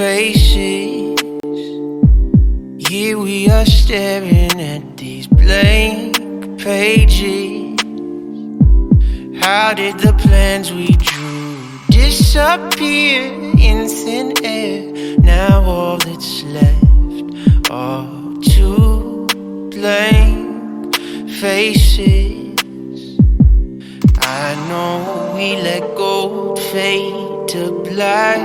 traces. Here we are staring at these blank pages. How did the plans we drew disappear in thin air? Now all that's left are two blank faces. I know we let go, fade to black.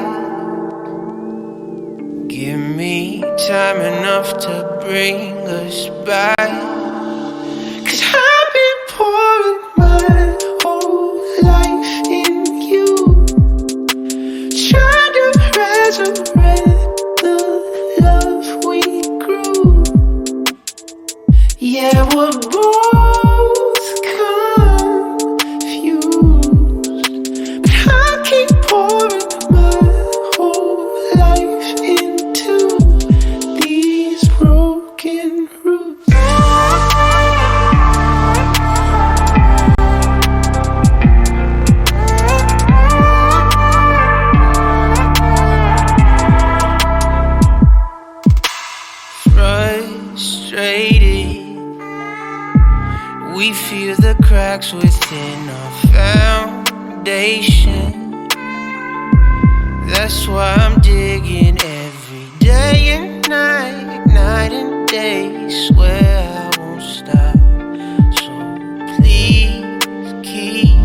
Give me time enough to bring us back. 'Cause I've been pouring my whole life in you, trying to resurrect the love we grew. Yeah, we're both confused, but I keep pouring my whole life into these broken roots. Frustrated, we feel the cracks within our foundation. That's why I'm digging every day and night, night and day. Swear I won't stop, so please keep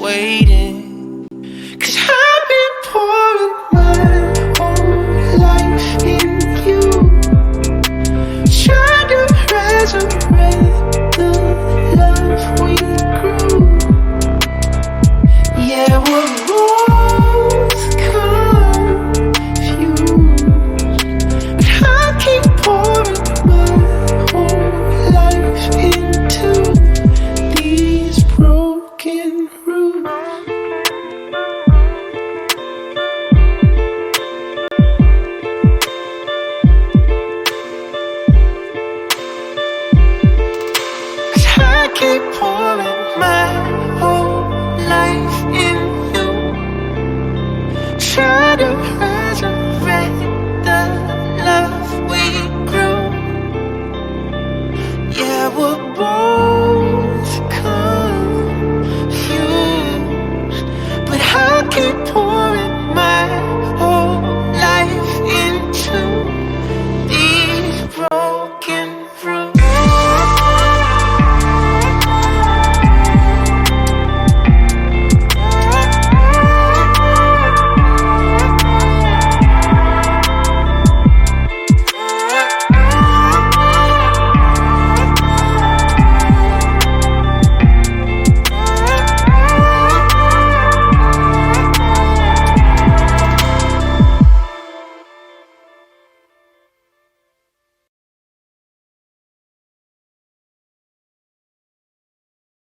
waiting. 'Cause I've been pouring my whole life in you, trying to resurrect the love we grew. Yeah, we're both confused, but I keep pouring my whole life into these broken roots. I keep pouring my whole life in you, try to resurrect the love we grew. Yeah, we're both confused, but I keep pouring